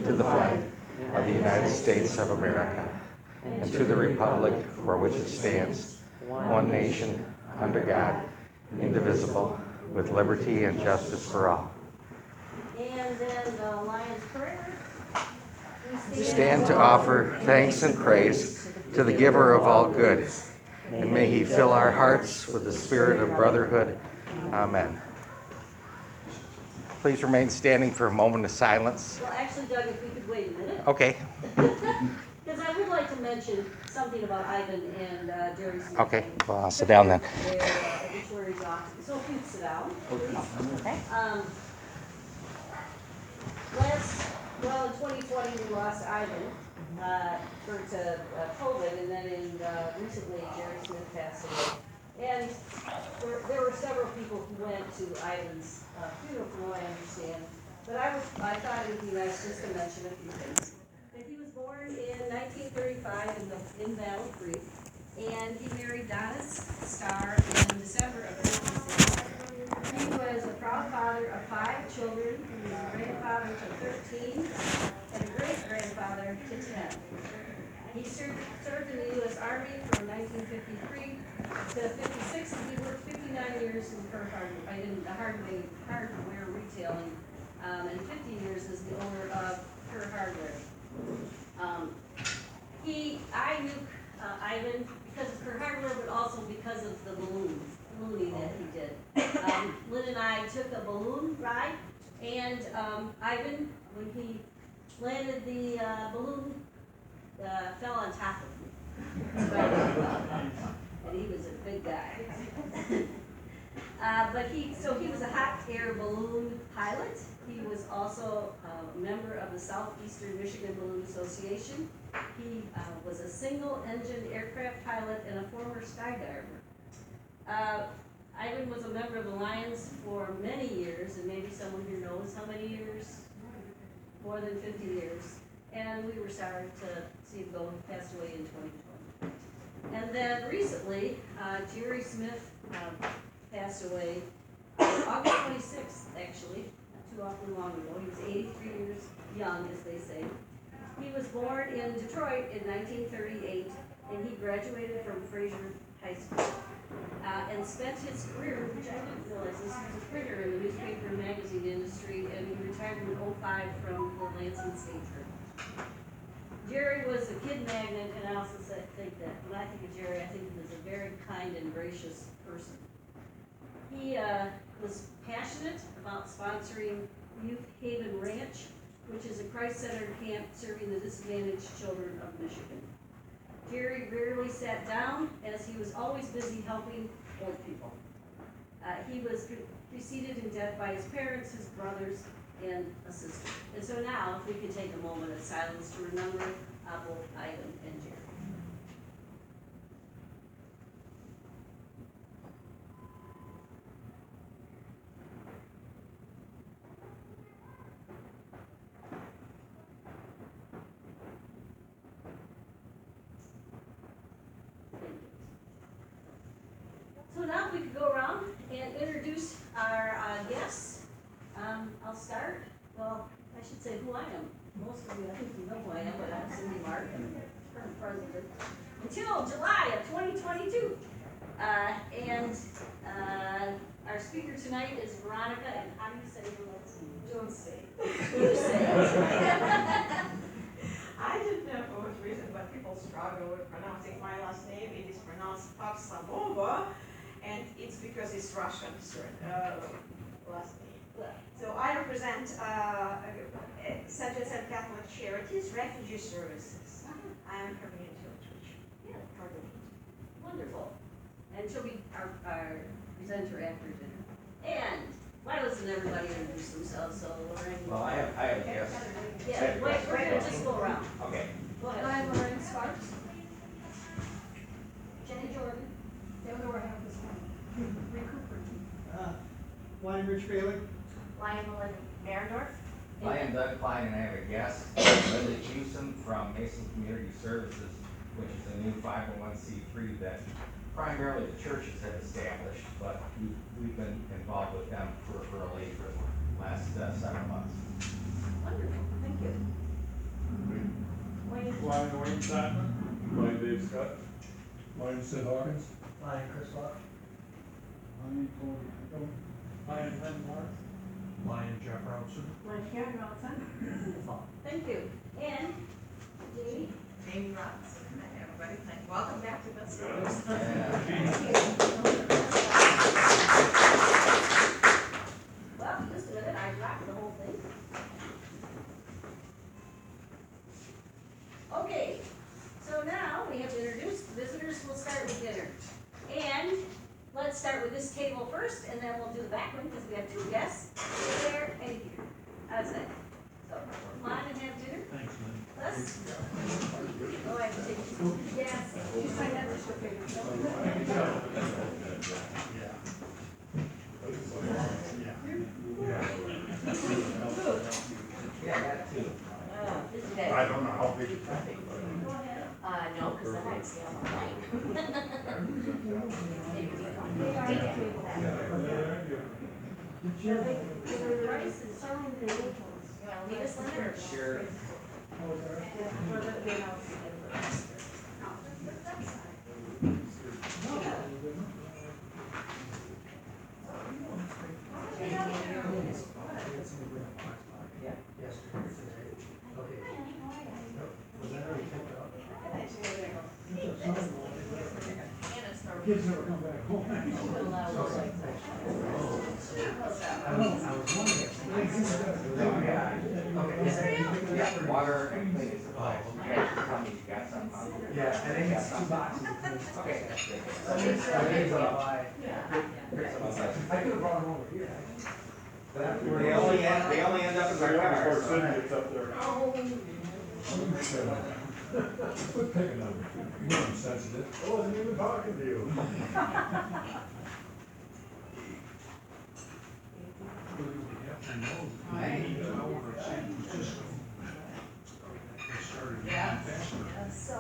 to the flag of the United States of America and to the republic for which it stands, one nation, under God, indivisible, with liberty and justice for all. And then the Lion's Prayer. We stand to offer thanks and praise to the giver of all good, and may he fill our hearts with the spirit of brotherhood. Amen. Please remain standing for a moment of silence. Well, actually, Doug, if we could wait a minute. Okay. Because I would like to mention something about Ivan and Jerry Smith. Okay, well, I'll sit down then. Their obituaries off. So if you'd sit down, please. Okay. In 2020, we lost Ivan to COVID, and then recently Jerry Smith passed away. And there were several people who went to Ivan's funeral, from what I understand. But I thought it would be nice just to mention a few things. That he was born in 1935 in Battle Creek, and he married Donna Starr in December of 1960. He was a proud father of 5 children. He was a grandfather to 13 and a great-grandfather to 10. He served in the U.S. Army from 1953 to 56, and he worked 59 years in hardware retailing, and 50 years as the owner of Kerr Hardware. I knew Ivan because of Kerr Hardware, but also because of the ballooning that he did. Lynn and I took a balloon ride, and Ivan, when he landed the balloon, fell on top of me. And he was a big guy. He was a hot air balloon pilot. He was also a member of the Southeastern Michigan Balloon Association. He was a single-engine aircraft pilot and a former skydiver. Ivan was a member of the Lions for many years, and maybe someone here knows how many years? More than 50 years. And we were sorry to see him go. He passed away in 2020. And then recently, Jerry Smith passed away August 26th, actually, not too awfully long ago. He was 83 years young, as they say. He was born in Detroit in 1938, and he graduated from Fraser High School and spent his career, which I didn't realize this, he was a printer in the newspaper and magazine industry, and he retired in 2005 from the Lansing State Church. Jerry was a kid magnet, and I also think that when I think of Jerry, I think of him as a very kind and gracious person. He was passionate about sponsoring Youth Haven Ranch, which is a Christ-centered camp serving the disadvantaged children of Michigan. Jerry rarely sat down, as he was always busy helping old people. He was preceded in death by his parents, his brothers, and a sister. And so now, if we could take a moment of silence to remember both Ivan and Jerry. So now if we could go around and introduce our guests. I'll start. Well, I should say who I am. Most of you, I think you know who I am, but I'm Cindy Mark, current president, until July of 2022. Our speaker tonight is Veronica, and how do you say her last name? Don't say. You say it. I didn't know for what reason, but people struggle with pronouncing my last name. It is pronounced Pavslamova, and it's because it's Russian last name. So I represent St. Vincent Catholic Charities, Refugee Services. I am community outreach. Yeah, wonderful. And she'll be our presenter after dinner. And why doesn't everybody introduce themselves? So Lorraine. Well, I have a guess. Yeah, wait, we're gonna just go around. Okay. Go ahead. I'm Lorraine Sparks. Jenny Jordan. Theodore Hampus. Rick Cooper. Lion Rich Bailey. Lion Melinda Merendorf. I am Doug Klein, and I have a guest, Linda Houston from Mason Community Services, which is a new 501c3 that primarily the churches have established, but we've been involved with them peripherally for the last 7 months. Wonderful, thank you. Lion Wayne Chapman. Lion Dave Scott. Lion Sid Hawkins. Lion Chris Locke. Lion Cody Hickam. Lion Len North. Lion Jeff Robson. Like Karen Robinson. Thank you. And Jamie? Jamie Robinson, hi everybody, welcome back to Best Well, just a minute, I dropped the whole thing. Okay, so now we have introduced visitors, we'll start with dinner. And let's start with this table first, and then we'll do the back one, because we have 2 guests, there and here. How's that? So, come on and have dinner. Thanks, Lynn. Les? Oh, I have to take, yes, You signed that for paper. Yeah, that too. Isn't it? I don't know how big. go ahead. No, because then I'd see on the line. The rice is You wanna leave us, Linda, or? Sure. Kids never come back home. I was wondering. Yeah, water and cleaning supplies. You guys just tell me you got something. Yeah, I think it's 2 boxes. Okay. I could have brought them over here. They only end up in their car. City gets up there. Quit picking on me. You know I'm sensitive. I wasn't even talking to you. Yeah. So,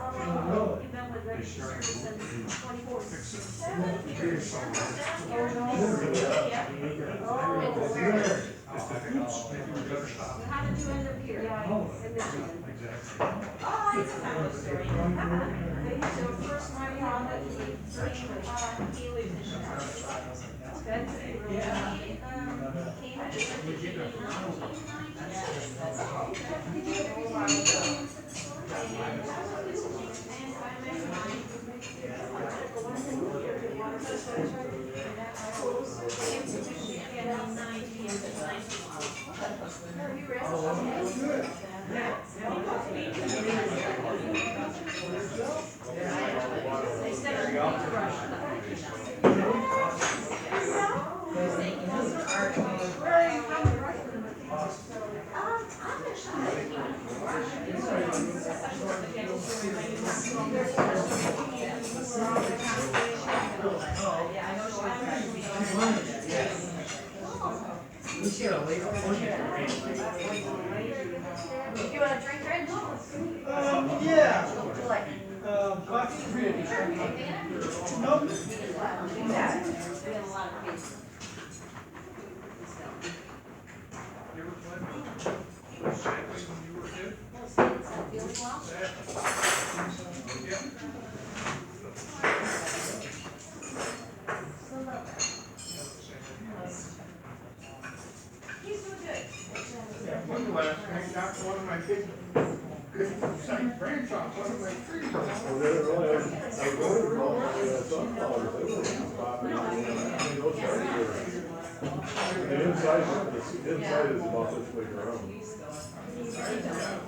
you've been with registered since 24/7. How did you end up here? In Michigan? Oh, it's a family story. So first my father, he lives in Chicago. Good. Came to You want a drink, Rich? Yeah. Would you like? Coffee. We Nope. have a lot of cases. You ever played Sadly when you were a kid? Well, states that feeling well? Yeah. He's doing good. Yeah, one last night, knocked one of my kids, second branch off one of my trees. Oh, did it really? I go to sunflowers, they were popping. The inside is about this big around. Same family.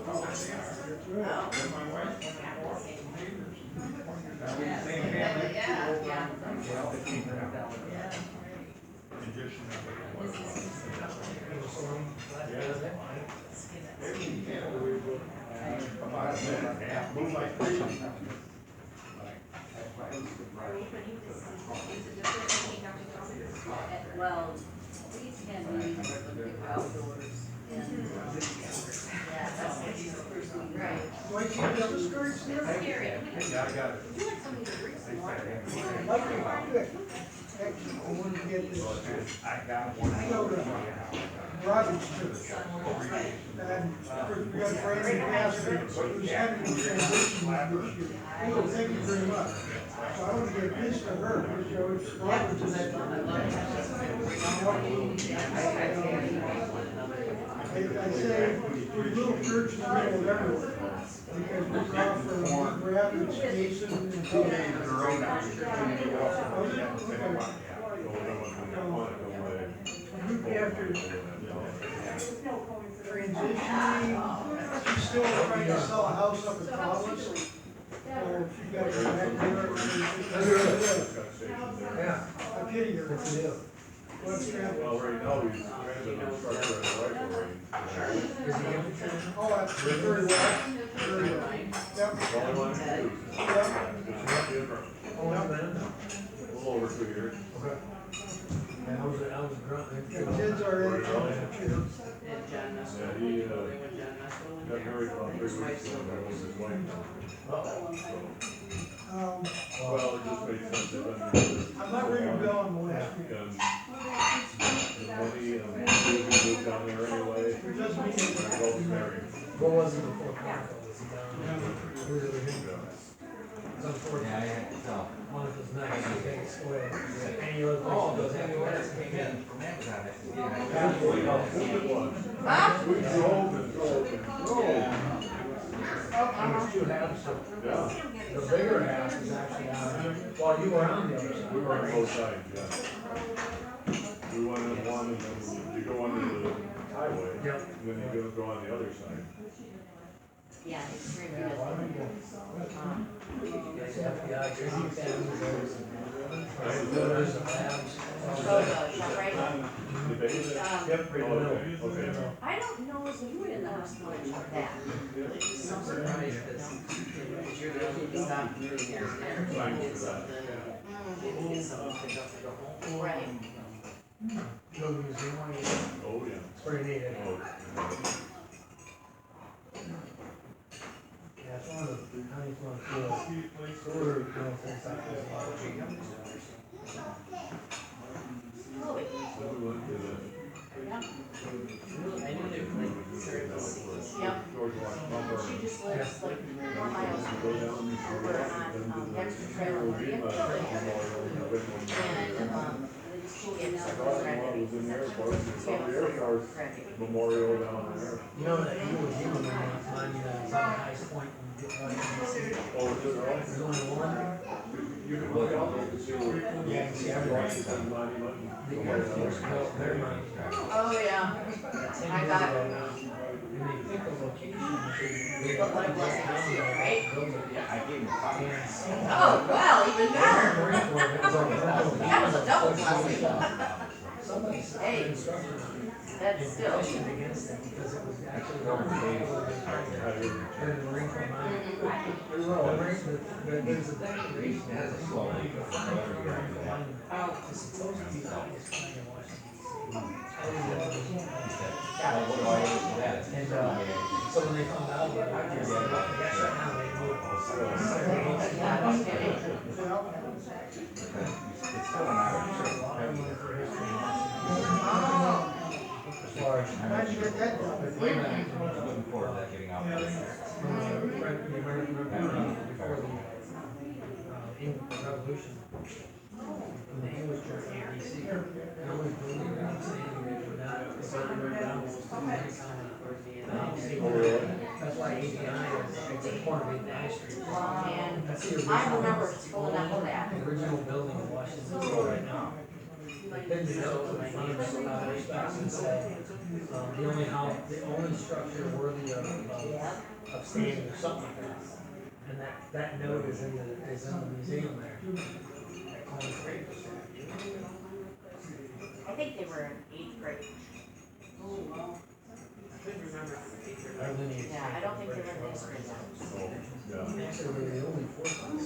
Move like crazy. Well, these can be outdoors. And, Right. Wait, you have the skirts there? Scary. Yeah, I got it. would you like somebody to drink some water? Like you. Good. Actually, I want to get this, I got one. so, Robert's Church. And we got Franny Pastor, who's having a transition this year. Oh, thank you very much. So I want to get this to her, because, you know, it's Robert's. I say, we're a little church in the middle of everywhere. Because we come from Rapids, Mason, and after transitioning, she's still trying to sell a house up in Providence. So she's got her back there. I'm kidding her. What's that? Well, right now, he's transit instructor in the rifle range. Oh, that's very well. Very well. Yep. Only one, two. Yep. A little over 2 years. The kids are in. Yeah, he, got married about 3 weeks ago, that was his wife. Well, it just made sense, they've been together. I'm not ringing a bell on the last week. And the money, and he moved down there anyway, It doesn't mean and that. they're both married. What was it before Chronicle? Was he down? Where did he go? It's unfortunate. Yeah, I had to tell. One of his nights, he takes away. Any other place Oh, he those goes heavy after orders that. came in from Amazon, I said, yeah. Actually, how good it was. We drove and drove and drove. And there's two halves to it. Yeah, The bigger half is actually on, while you were on the other side. we were on both sides, yeah. We went in one and then you go under the highway. Yep. And then you go on the other side. Yeah, extremely Yeah, why don't you FBI, crazy families, there's the labs. The base? Yep, right in the Oh, middle. okay, okay. I don't know if you would have much of that. I'm surprised because you're the only stop doing it there. Thanks Get for that. something, get something to pick up to go home. Right. Go to the museum, Oh, yeah. it's pretty neat. Oh, Yeah, it's one of the, how do you want to feel? So we're doing things like this. so we went to the I knew they were like services. Yep. George Washington. She just lives like 4 miles Go down over on Dexter Trail in Maria. And she gets I up thought and one was in the airport, there's Yeah. probably Air Force Memorial down there. You know that you was even when I find you that it's on the highest point when you get right in the city. Oh, is it right? There's only one. You can look out there and see where. Yeah, you can see everybody. Washington Monument. The Air Force built their money. Oh, yeah. I got it. And they pick a location. They But like Washington City, right? Yeah, I gave him a copy. Oh, well, even better. That was a double blessing. Somebody Hey, instructed that's still. questioned against it because it was actually the Marine Corps mine. There's a declaration that has a slow leak of fire. It's supposed to be the highest point in Washington Yeah, what do I do for that? DC. And so when they found out about it, they said, "Yeah, shut down, they moved." Yeah, no kidding. It's still an hour. A lot of money for history in Washington. Oh. As far as. How'd you get that done? I'm looking forward to that getting out there. The American Revolution, before the English Revolution, when the English were in DC, the only building that was standing there would not, it's like right down, was the American colony. That's why ABI is a corner of 89th Street. Oh, man. That's the original. I remember pulling up to that. The original building in Washington State right now. Then they go to the famous respects and say, the only structure worthy of standing or something like that. And that note is in the museum there. At Coleman Creek. I think they were in 8th grade. I couldn't remember if they were Our lineage. Yeah, I don't think they were in this grade. Oh, yeah. Actually, we're the only four class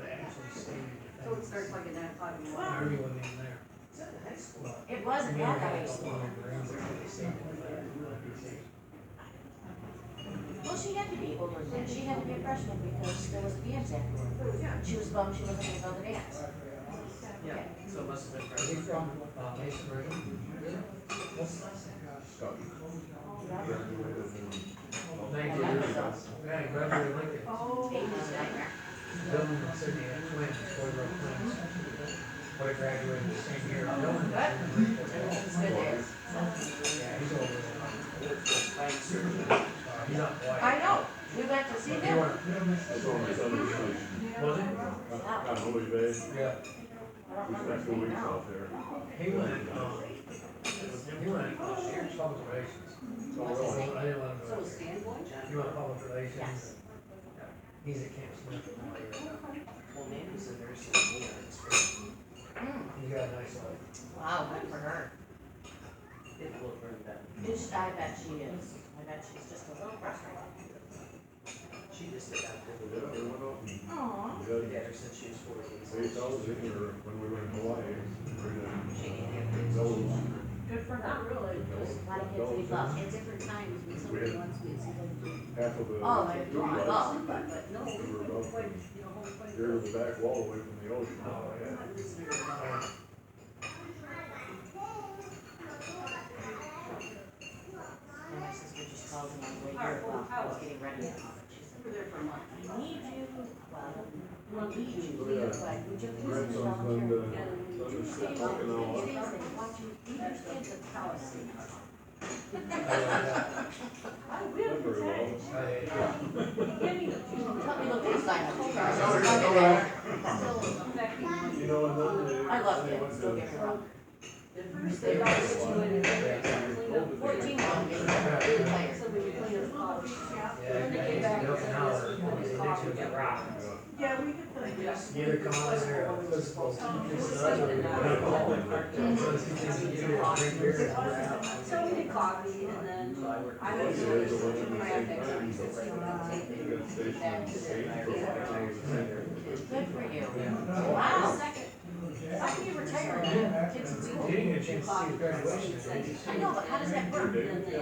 that actually stayed. So it starts like at 9 o'clock in the morning. Army wasn't even there. It wasn't We that only had a high. couple hundred Marines that really stayed in the fire. Well, she had to be older than that. She had to be a freshman because there was a dance afterward. She was bummed she wasn't gonna go to the dance. Yeah, so it must have been Is he from. from, Mason River? What's the last name? Scott. Thank you. Yeah, he graduated Lincoln. Baby's nightmare. Dylan and Sydney had twins, boy wrote twins. Boy graduated the same year. Dylan Good. It's good there. Yeah, he's over there. He's not white. I know, we got to see He them. went, That's on my son's place. was it? On Holy Bay. Yeah. We spent 2 weeks out there. He went, public relations. Oh, I really? didn't let him So go. is Stan going? He went public relations. Yes. Yeah. He's at Camp Smith. Well, maybe it's a nurse in New York. He's got a nice life. Wow, good for her. It will burn down. I bet she is. I bet she's just a little frustrated. She just adopted Yeah, we went out and Aw. we the had dad since she was 14. 8,000 or when we were in Hawaii. She did. Those, Good for her. Not really, because a lot of kids leave up at different times when somebody wants me to see them. half of the. Oh, they food love, lots, But no, we were about quite, you know, quite. here to the back wall away from the ocean. Oh, yeah. And my sister just called me on the way here while I was getting ready. She said, We were there for a month. I need you, well, Well, I need you, Oh, yeah. but would you please Grandson's come down done here? the, done the stick talking now. Watch you, you understand the policy. I will, Not very well. give me the two. Tell me what this sign Oh, is. yeah. Still affecting my. You know, and then they. I love they it, went don't to- get me wrong. At first they got situated, cleaned up 14 won't get really tired. so we could clean up the polish. Yeah, Then they came back and said, now, yes, they're it's addicted coffee. to rock. Yeah, we could put it. Yes. You either come on there a physical teacher, or alcohol. So it's easy to do, drink beer and crap. So we did coffee and then I was Yeah, doing there's a some woman craft that exercises, so we could take They it got a station back in to Spain their for 5 hours a day. Good for you. Yeah. Wow. Second, How can you retire? kids would do. You didn't get a chance to see the graduation. I know, but how does that work? Then they,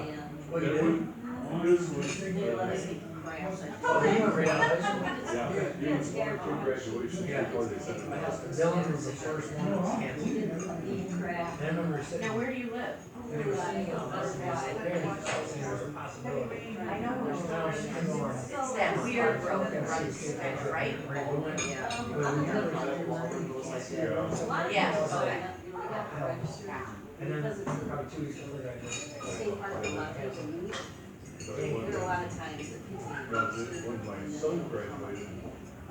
What you did? they let us eat crafts. Oh, you went right out of high school? Yeah, he was one or two graduations Yeah. before they sent him out. Dylan was the first one that was We canceled. didn't eat crafts. I remember sitting, Now, where do you live? they were sitting on this side, there, and there was a possibility. I know where Now, it's it's more. It's that weird road that runs through, right? Yeah. But we never Yeah. A lot of Yeah, people, okay. you know, you have to register. And then Because it's a probably 2 weeks later, I just. state parking lot, there's a need. So There he went are a to- lot of times that people. Now, when my son graduated,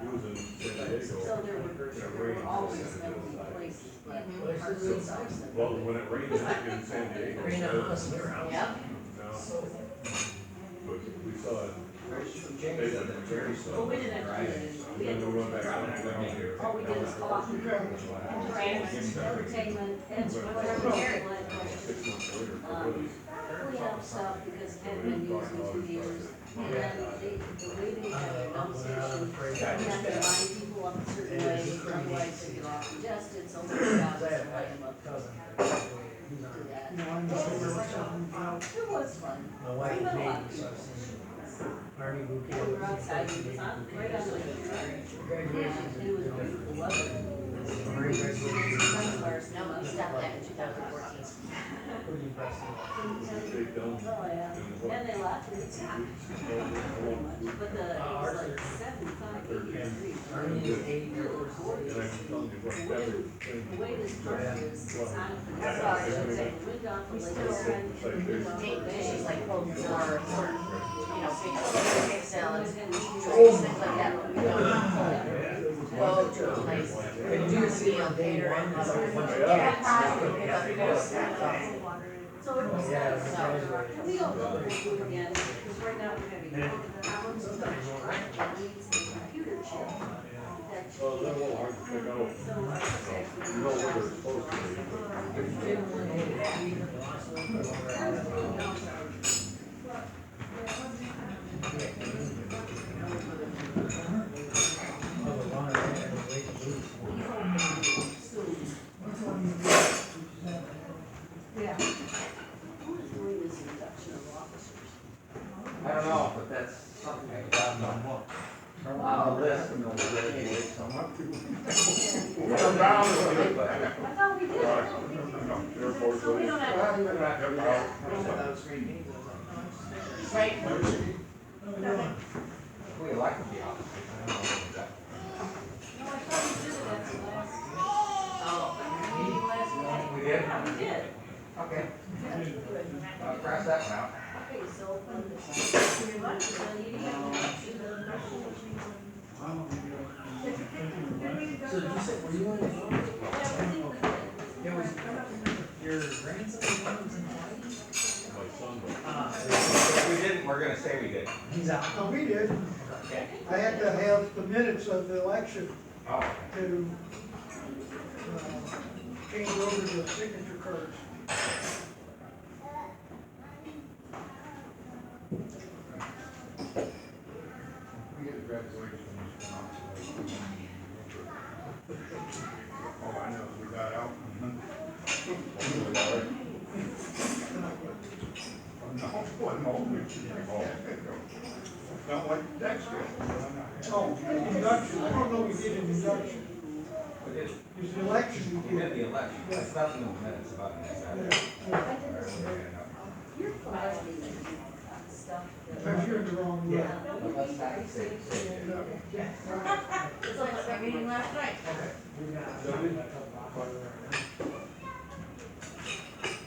he was in San Diego. So there were always empty places, but parks and stuff. Well, when it rained in San Diego. Rain on us, we're out. Yep. No. But we saw it. James said that Jerry But saw we it. didn't have to do it. We Then had we went back down here. all we did was coffee, crafts, entertainment, and whatever they let. 6 months later, for really. Clean up stuff because it hadn't been used in 2 years. And then the way they have a dump station, you have to line people up a certain way, otherwise they get off congested, so we got to line them up. Cousin. He's on. That. You know, I'm just thinking about something. It was fun. My wife is Navy, so I've seen Army boot camp. We were outside, it was on, right on the street. Graduation. And it was beautiful weather. Marine graduation. Customers, no, we stopped that in 2014. Pretty impressive. Take down. Oh, yeah. And they laughed at it. But the, it was like 75, 80 degrees. Army is 80 Air Force is And 80. I'm telling you what, everything. The way this park is, it's on, that's why I should say, the wind off the lake, it's trying to the wind off the Take bay. dishes like cold water, you know, big salads, trays, things like that, but we don't go to a place, do a meal, cater and have a So it was Yeah, nice. it's So, graduated. we don't know if we'll do it again, because right now we're having problems with our truck that needs a computer chip. That chip. Well, they're a little hard to pick out. So our truck's actually. You know where they're supposed to be. Yeah. Who is doing this induction of officers? I don't know, but that's something I got on the list, and they'll graduate someone. Well, Brown will do it, but those green beans, I was like, no, I'm just thinking. Right? We elected the office. I don't know what that- No, I thought we did it at the last Oh. meeting last night. We did? Yeah, we did. Okay, Yeah, good. cross that one out. Okay, so, So you said, were you on the phone? It was, your grandson was in Hawaii? My son, If we didn't, we're gonna say we did. He's out. No, we did. Okay. I had to have the minutes of the election Oh, to, change over the signature cards. we get a graduation from this one. All I know is we got out. No, not like Dexter. Oh, induction, I don't know we did an induction. we did, It's the election we we did did. the election. It's not in the minutes about the next item. you're providing stuff. If you're in the wrong room. Let's not say. It's like our meeting last night.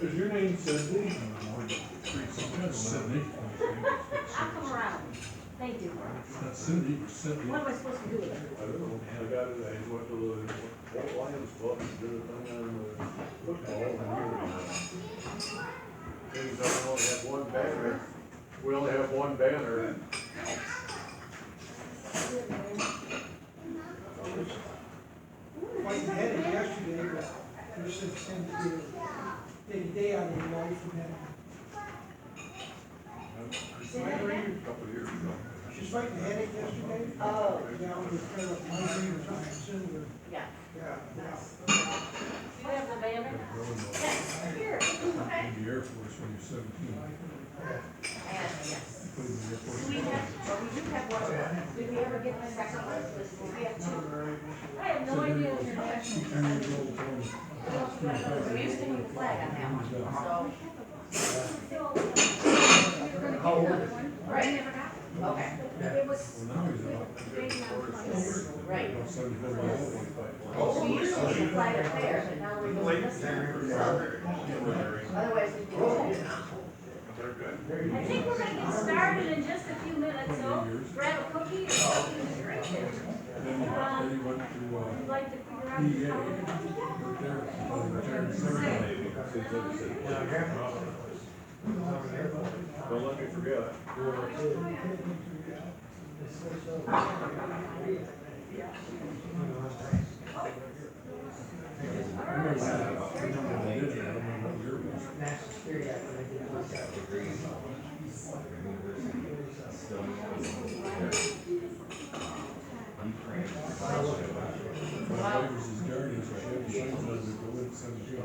Is your name Cindy? Cindy. I'll come around. Thank you. That's Cindy, Cindy. What am I supposed to do with it? I don't know, I got it, I went to the Lions Club and did a thing on football and things, I only have one banner, we only have one banner. Like had it yesterday, but there's some things to take a day out of your life and then. Couple of years ago. She's fighting a headache yesterday. Oh. Down with kind of migraine or something similar. Yeah. Yeah. You have the banner? Here, okay. In the Air Force when you're 17. And yes. Put in the Air Force. We have, well, we do have one. Did we ever get the second one? We have two. I have no idea what you're doing. 2 years old, Tony. We used to move the flag on that one, so. How old is he? Right. Okay. It was, Well, now he's out. Right. About 75 years old. Well, we used to leave the flag up there, but now we move this one. Otherwise, we'd be holding it. They're good. I think we're gonna get started in just a few minutes, so grab a cookie or something to drink it. Then he went to, You'd like to figure out PA, how right there, retired ceremony. Don't let me forget. National Security Act, when I did My wife was his guardian, so she had to sign something to go in 17.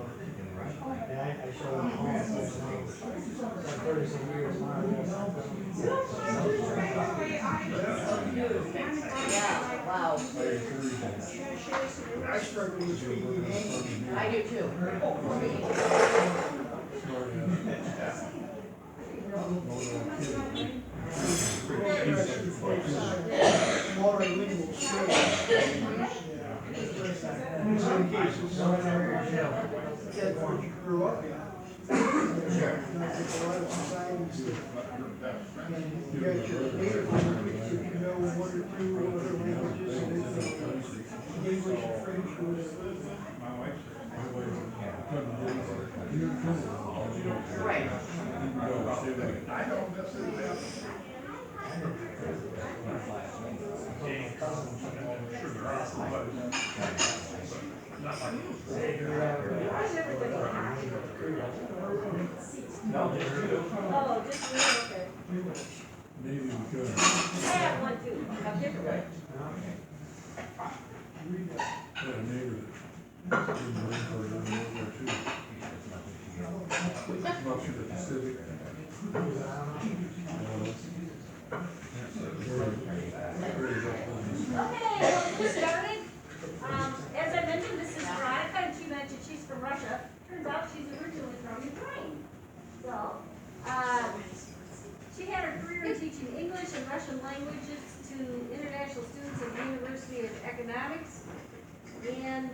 I showed him all those names. Like 30 some years now. Yeah, wow. I encourage him. I struggle with speaking English. I do too. Smart ass. No, kidding. Multilingual skills. In some cases, some of them kids where you grew up in. There's a lot of societies that, and you got your native language, if you know one or two other languages, and then English and French or whatever. Right. I don't miss it. Sure there are, but not like. No, just two. Oh, just me, okay. Maybe we could. I have one too, a different one. Had a neighbor that did the Marine Corps in World War II. Not sure the Pacific. Okay, let's get started. As I mentioned, this is Veronica, and she mentioned she's from Russia. Turns out she's originally from Ukraine. So, she had her career in teaching English and Russian languages to international students at the University of Economics. And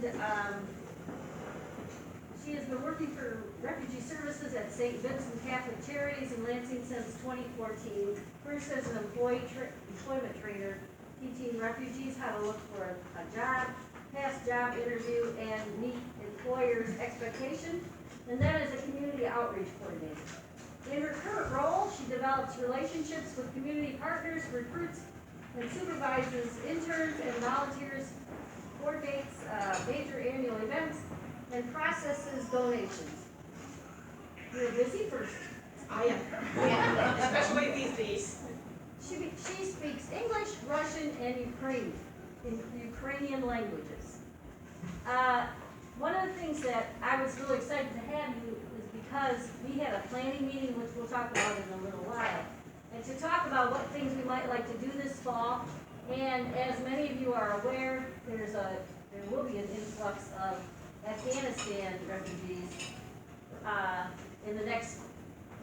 she has been working for refugee services at St. Vincent Catholic Charities in Lansing since 2014. First as an employment trainer, teaching refugees how to look for a job, pass job interview, and meet employers' expectations. And then as a community outreach coordinator. In her current role, she develops relationships with community partners, recruits and supervises interns and volunteers, coordinates major annual events, and processes donations. You're a busy person. I am, yeah, especially these days. She speaks English, Russian, and Ukrainian languages. One of the things that I was really excited to have you is because we had a planning meeting, which we'll talk about in a little while, and to talk about what things we might like to do this fall. And as many of you are aware, there will be an influx of Afghanistan refugees in the next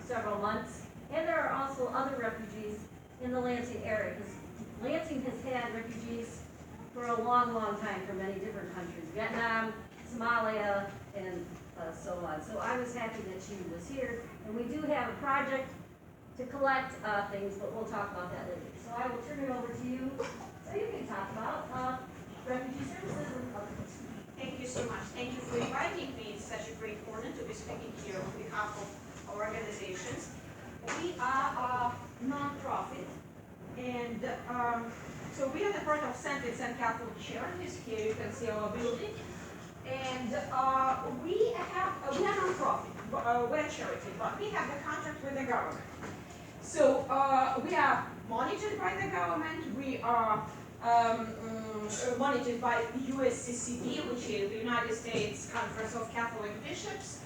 several months, and there are also other refugees in the Lansing area, because Lansing has had refugees for a long, long time from many different countries, Vietnam, Somalia, and so on. So I was happy that she was here, and we do have a project to collect things, but we'll talk about that later. So I will turn it over to you, so you can talk about refugee services and other things. Thank you so much. Thank you for inviting me. It's such a great honor to be speaking here on behalf of our organizations. We are a non-profit, and so we are the part of St. Vincent Catholic Charities. Here you can see our building. And we are non-profit, we're a charity, but we have the contract with the government. So we are monitored by the government. We are monitored by USCCB, which is the United States Conference of Catholic Bishops.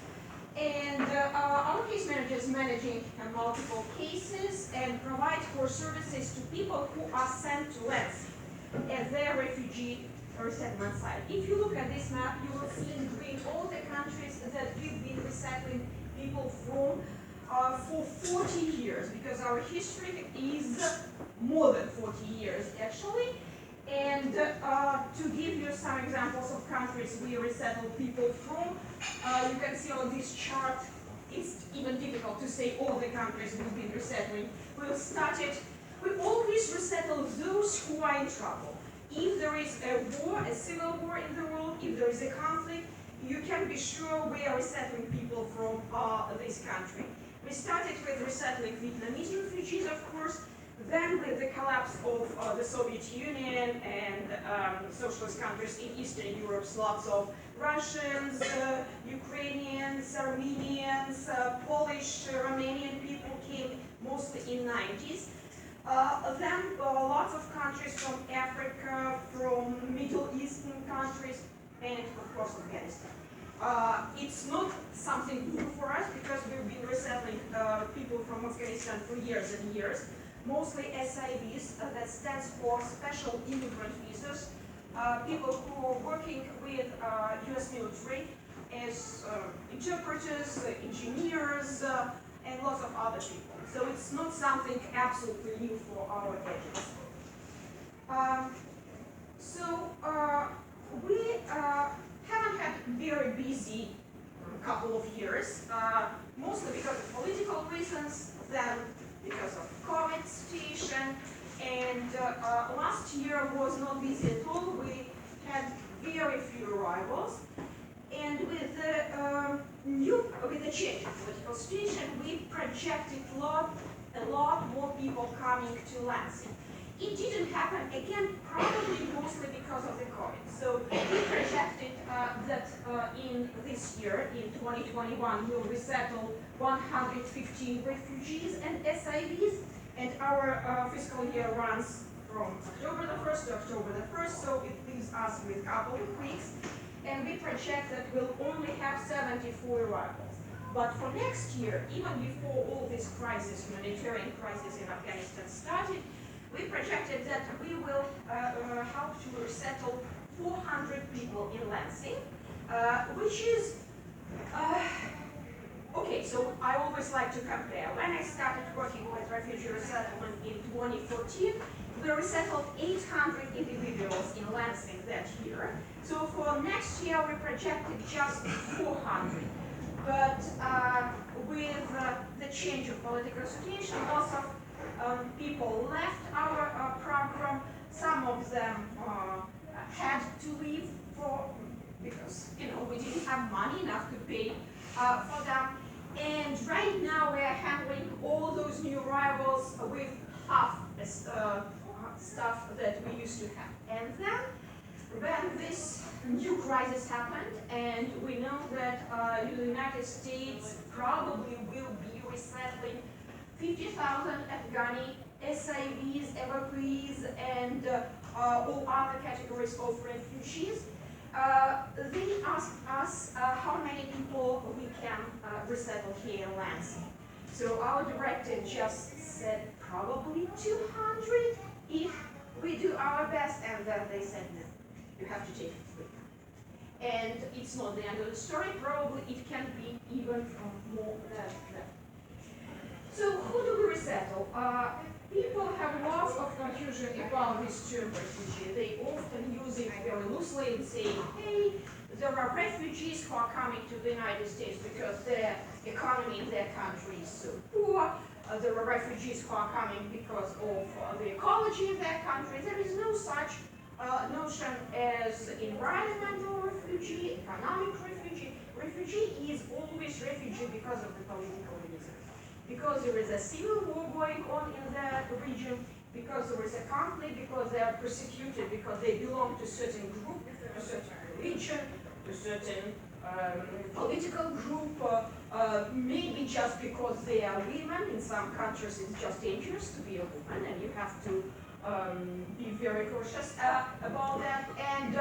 And our case manager is managing multiple cases and provides for services to people who are sent to Lansing as their refugee resettlement site. If you look at this map, you will see in green all the countries that we've been resettling people from for 40 years, because our history is more than 40 years actually. And to give you some examples of countries we resettle people from, you can see on this chart, it's even difficult to say all the countries we've been resettling. We always resettle those who are in trouble. If there is a war, a civil war in the world, if there is a conflict, you can be sure we are resettling people from this country. We started with resettling Vietnamese refugees, of course, then with the collapse of the Soviet Union and socialist countries in Eastern Europe, lots of Russians, Ukrainians, Armenians, Polish, Romanian people came mostly in 90s. Then lots of countries from Africa, from Middle Eastern countries, and of course Afghanistan. It's not something new for us because we've been resettling people from Afghanistan for years and years. Mostly SIVs, that stands for Special Immigrant Visas, people who are working with US military as interpreters, engineers, and lots of other people. So it's not something absolutely new for our agency. We haven't had very busy couple of years, mostly because of political reasons, then because of COVID situation, and last year was not busy at all. We had very few arrivals, and with the change in political situation, we projected a lot more people coming to Lansing. It didn't happen, again, probably mostly because of the COVID. So we projected that in this year, in 2021, we'll resettle 115 refugees and SIVs, and our fiscal year runs from October the 1st to October the 1st, so it leaves us with a couple of weeks, and we project that we'll only have 74 arrivals. But for next year, even before all this crisis, humanitarian crisis in Afghanistan started, we projected that we will help to resettle 400 people in Lansing, which is, okay, so I always like to compare. When I started working with refugee resettlement in 2014, we resettled 800 individuals in Lansing that year. So for next year, we projected just 400. But with the change of political situation, lots of people left our program. Some of them had to leave because we didn't have money enough to pay for them. And right now we are handling all those new arrivals with half the stuff that we used to have. And then when this new crisis happened, and we know that the United States probably will be resettling 50,000 Afghani SIVs, evacuees, and all other categories of refugees, they asked us how many people we can resettle here in Lansing. So our director just said probably 200 if we do our best, and then they said no, you have to take 300. And it's not the end of the story, probably it can be even more than that. So who do we resettle? People have lots of confusion about this term refugee. They often use it very loosely and say, hey, there are refugees who are coming to the United States because their economy in their country is so poor. There are refugees who are coming because of the ecology in their country. There is no such notion as environmental refugee, economic refugee. Refugee is always refugee because of the political reasons. Because there is a civil war going on in that region, because there is a conflict, because they are persecuted, because they belong to a certain group, to a certain religion, to a certain political group, maybe just because they are women. In some countries it's just dangerous to be a woman, and you have to be very cautious about that. And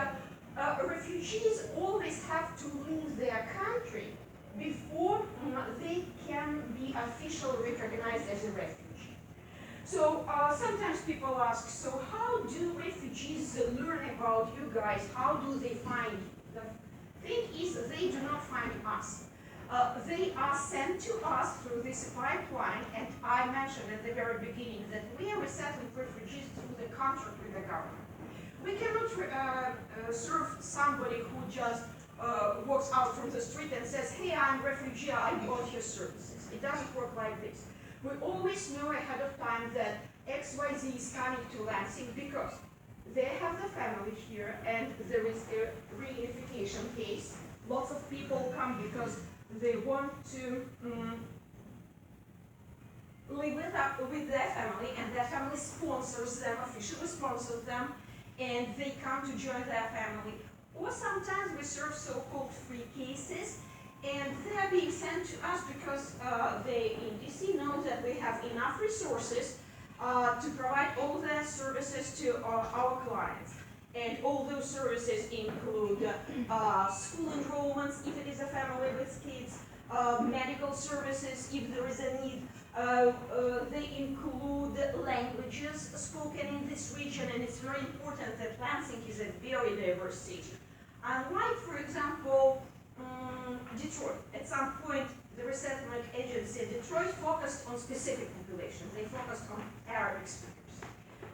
refugees always have to leave their country before they can be officially recognized as a refugee. So sometimes people ask, so how do refugees learn about you guys? How do they find you? The thing is, they do not find us. They are sent to us through this pipeline, and I mentioned at the very beginning that we are resettling refugees through the contract with the government. We cannot serve somebody who just walks out from the street and says, hey, I'm a refugee, I want your services. It doesn't work like this. We always know ahead of time that XYZ is coming to Lansing because they have the family here and there is a reunification case. Lots of people come because they want to live with their family, and their family sponsors them, officially sponsors them, and they come to join their family. Or sometimes we serve so-called free cases, and they are being sent to us because they in DC know that we have enough resources to provide all the services to our clients. And all those services include school enrollments, if it is a family with kids, medical services, if there is a need. They include languages spoken in this region, and it's very important that Lansing is a very diverse city. Unlike, for example, Detroit, at some point the resettlement agency Detroit focused on specific populations. They focused on Arabic speakers.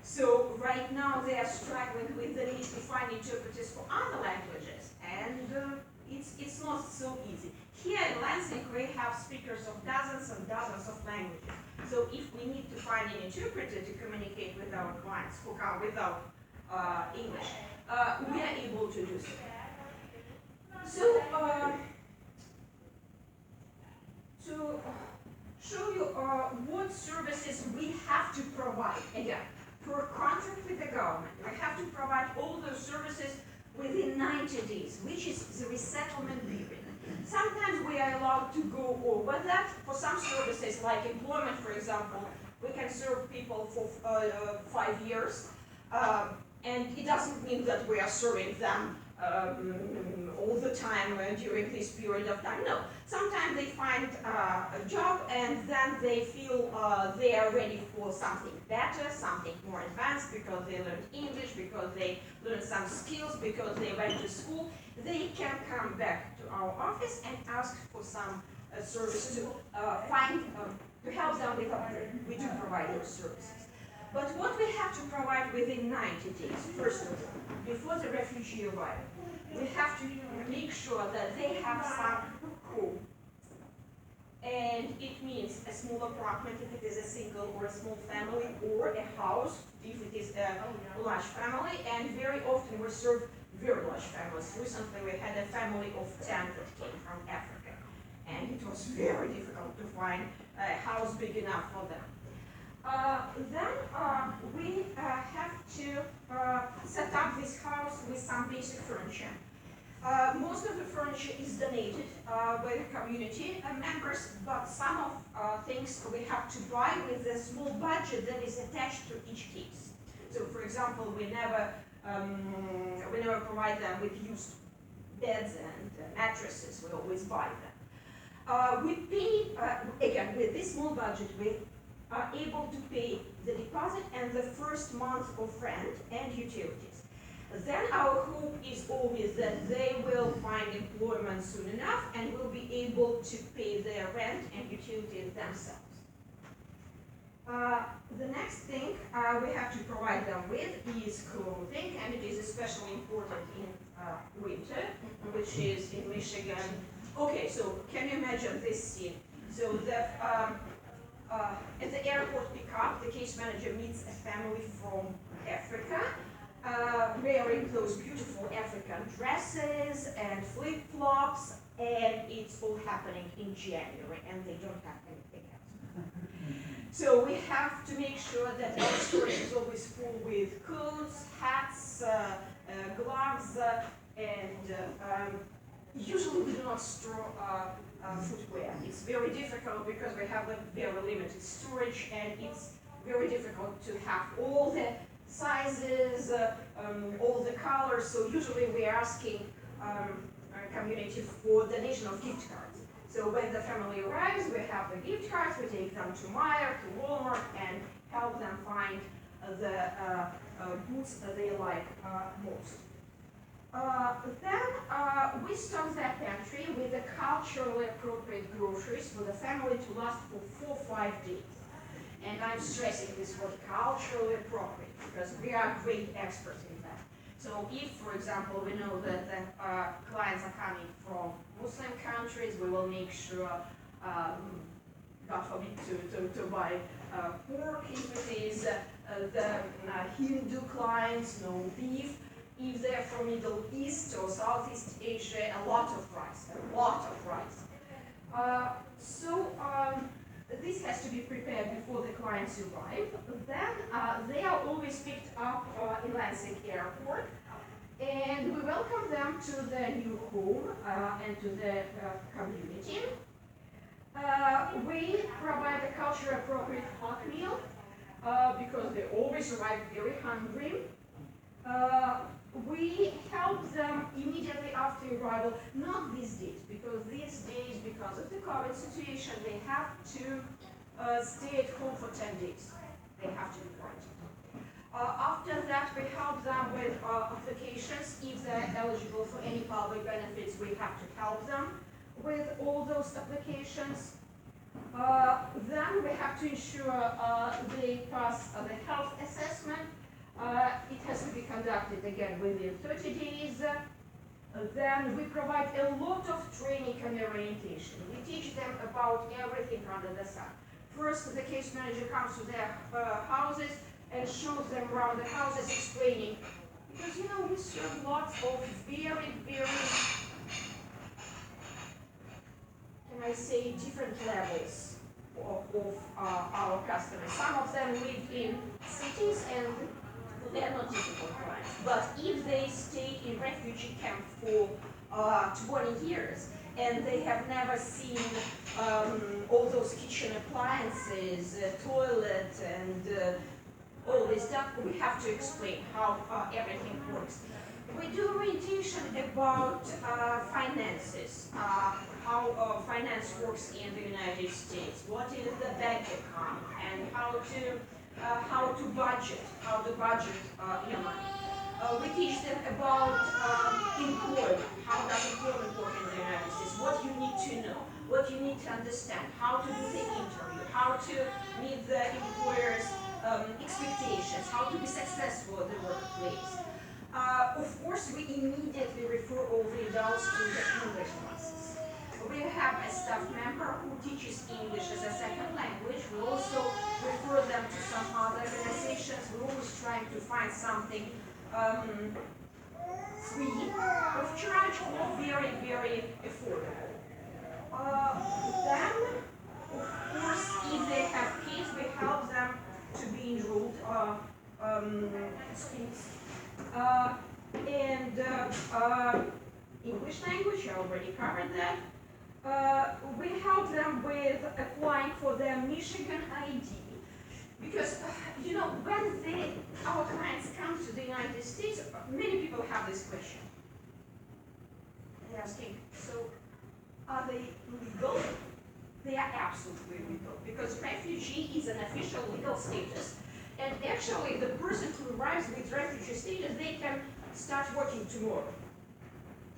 So right now they are struggling with the need to find interpreters for other languages, and it's not so easy. Here in Lansing we have speakers of dozens and dozens of languages. So if we need to find an interpreter to communicate with our clients who come without English, we are able to do so. So to show you what services we have to provide, again, per contract with the government, we have to provide all those services within 90 days, which is the resettlement period. Sometimes we are allowed to go over that. For some services, like employment, for example, we can serve people for 5 years, and it doesn't mean that we are serving them all the time during this period of time. No, sometimes they find a job and then they feel they are ready for something better, something more advanced, because they learned English, because they learned some skills, because they went to school. They can come back to our office and ask for some service to to help them with upgrade. We do provide those services. But what we have to provide within 90 days, first of all, before the refugee arrival, we have to make sure that they have some home. And it means a small apartment if it is a single or a small family, or a house if it is a large family, and very often we serve very large families. Recently we had a family of 10 that came from Africa, and it was very difficult to find a house big enough for them. Then we have to set up this house with some basic furniture. Most of the furniture is donated by the community members, but some of things we have to buy with a small budget that is attached to each case. So, for example, we never provide them with used beds and mattresses. We always buy them. We pay again with this small budget. We are able to pay the deposit and the first month of rent and utilities. Then our hope is always that they will find employment soon enough and will be able to pay their rent and utilities themselves. The next thing we have to provide them with is clothing, and it is especially important in winter, which is in Michigan. Okay, so can you imagine this scene? So at the airport pickup, the case manager meets a family from Africa, wearing those beautiful African dresses and flip-flops, and it's all happening in January, and they don't have anything else. So we have to make sure that our storage is always full with coats, hats, gloves, and usually we do not store footwear. It's very difficult because we have a very limited storage, and it's very difficult to have all the sizes, all the colors. So usually we are asking our community for donation of gift cards. So when the family arrives, we have the gift cards, we take them to Meijer, to Walmart, and help them find the goods that they like most. Then we stock that pantry with the culturally appropriate groceries for the family to last for 4 or 5 days. And I'm stressing this word culturally appropriate because we are great experts in that. So if, for example, we know that the clients are coming from Muslim countries, we will make sure, God forbid, to buy pork. If it is the Hindu clients, no beef. If they're from Middle East or Southeast Asia, a lot of rice. This has to be prepared before the clients arrive. Then they are always picked up in Lansing Airport, and we welcome them to their new home and to the community. We provide a culture appropriate hot meal because they always arrive very hungry. We help them immediately after arrival, not these days, because of the COVID situation, they have to stay at home for 10 days. They have to be quarantined. After that, we help them with applications. If they're eligible for any public benefits, we have to help them with all those applications. Then we have to ensure they pass the health assessment. It has to be conducted again within 30 days. Then we provide a lot of training and orientation. We teach them about everything under the sun. First, the case manager comes to their houses and shows them around the houses, explaining, because we serve lots of very, very, can I say, different levels of our customers. Some of them live in cities and they're not typical clients. But if they stay in refugee camp for 20 years and they have never seen all those kitchen appliances, toilet, and all this stuff, we have to explain how everything works. We do orientation about finances, how finance works in the United States, what is the bank account, and how to budget, how to budget your money. We teach them about employment, how does employment work in the United States, what you need to know. what you need to understand, how to do the interview, how to meet the employer's expectations, how to be successful at the workplace. Of course, we immediately refer all the adults to the English classes. We have a staff member who teaches English as a second language. We also refer them to some other organizations. We're always trying to find something free of charge or very, very affordable. Then, of course, if they have kids, we help them to be enrolled in schools. English language, I already covered that. We help them with applying for their Michigan ID. Because, you know, when our clients come to the United States, many people have this question. They're asking, so are they legal? They are absolutely legal, because refugee is an official legal status. And actually, the person who arrives with refugee status, they can start working tomorrow.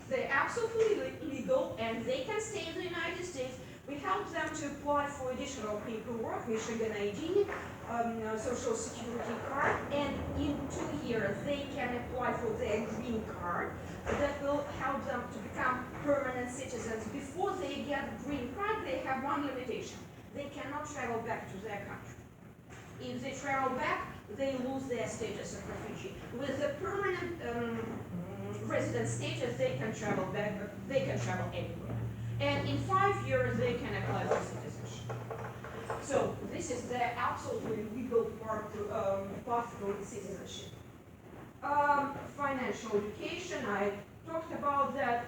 They're absolutely legal, and they can stay in the United States. We help them to apply for additional paperwork, Michigan ID, Social Security card, and in 2 years they can apply for their green card. That will help them to become permanent citizens. Before they get a green card, they have one limitation. They cannot travel back to their country. If they travel back, they lose their status of refugee. With a permanent resident status, they can travel back, but they can travel anywhere. And in 5 years, they can apply for citizenship. So this is the absolutely legal part path to citizenship. Financial education, I talked about that.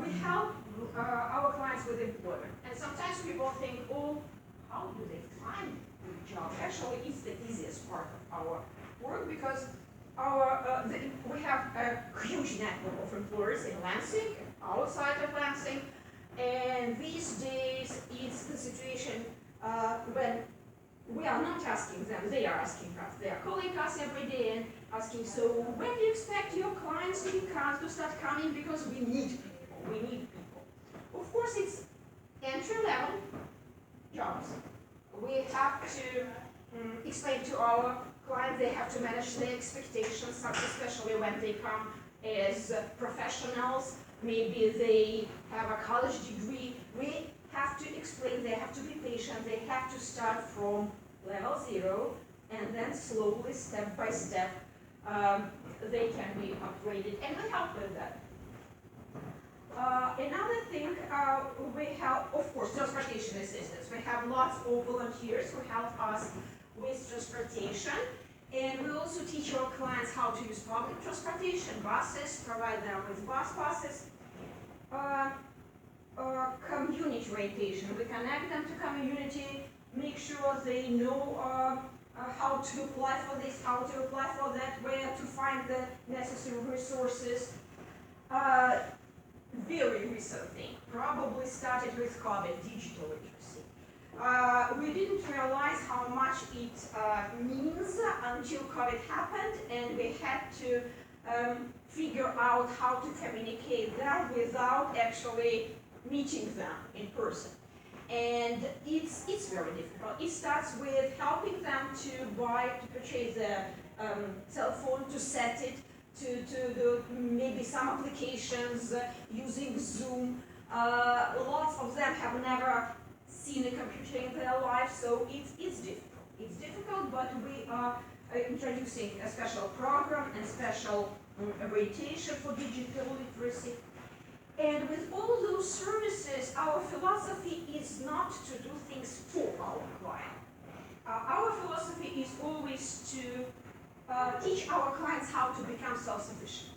We help our clients with employment. And sometimes people think, oh, how do they find a job? Actually, it's the easiest part of our work, because we have a huge network of employers in Lansing, outside of Lansing, and these days it's the situation when we are not asking them, they are asking us. They are calling us every day and asking, so when do you expect your clients to start coming, because we need people, we need people. Of course, it's entry-level jobs. We have to explain to our clients, they have to manage their expectations, especially when they come as professionals. Maybe they have a college degree. We have to explain, they have to be patient, they have to start from level 0, and then slowly, step by step, they can be upgraded, and we help with that. Another thing, we help, of course, transportation assistance. We have lots of volunteers who help us with transportation, and we also teach our clients how to use public transportation, buses, provide them with bus passes. Community orientation. We connect them to community, make sure they know how to apply for this, how to apply for that, where to find the necessary resources. Very recent thing, probably started with COVID, digital literacy. We didn't realize how much it means until COVID happened, and we had to figure out how to communicate them without actually meeting them in person. And it's very difficult. It starts with helping them to purchase a cell phone, to set it, to do maybe some applications using Zoom. Lots of them have never seen a computer in their life, so it's difficult. It's difficult, but we are introducing a special program and special orientation for digital literacy. And with all those services, our philosophy is not to do things for our client. Our philosophy is always to teach our clients how to become self-sufficient.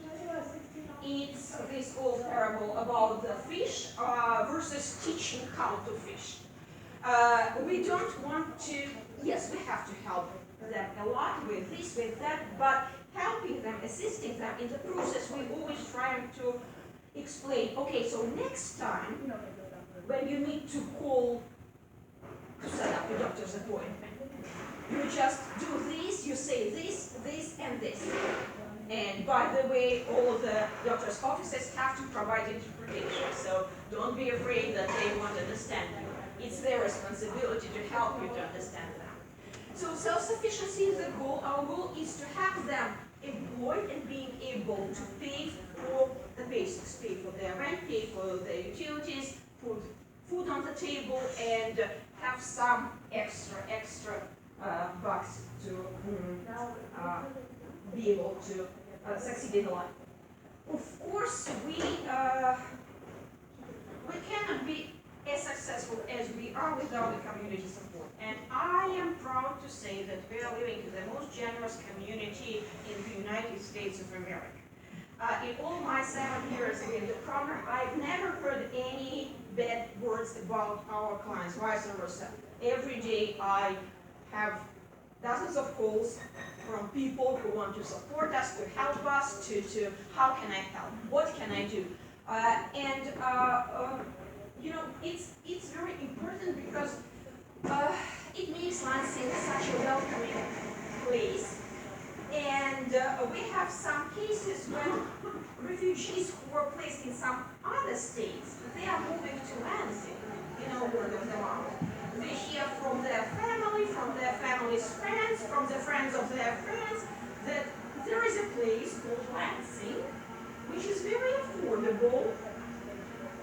It's this old parable about the fish versus teaching how to fish. We don't want to, yes, we have to help them a lot with this, with that, but helping them, assisting them in the process, we always try to explain, okay, so next time when you need to call to set up a doctor's appointment, you just do this, you say this, this, and this. And by the way, all of the doctor's offices have to provide interpretation, so don't be afraid that they want to it's their responsibility to help you to understand them. So self-sufficiency is the goal. Our goal is to have them employed and being able to pay for the basics, pay for their rent, pay for their utilities, put food on the table, and have some extra bucks to be able to succeed in life. Of course, we cannot be as successful as we are without the community support. And I am proud to say that we are living in the most generous community in the United States of America. In all my 7 years in the program, I've never heard any bad words about our clients, vice versa. Every day I have dozens of calls from people who want to support us, to help us, to how can I help, what can I do? You know, it's very important because it makes Lansing such a welcoming place. And we have some cases when refugees who are placed in some other states, they are moving to Lansing, you know, word of the mouth. They hear from their family, from their family's friends, from the friends of their friends, that there is a place called Lansing, which is very affordable,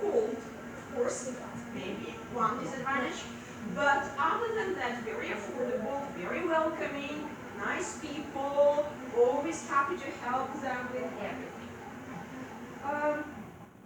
cold, of course, maybe one disadvantage, but other than that, very affordable, very welcoming, nice people, always happy to help them with everything.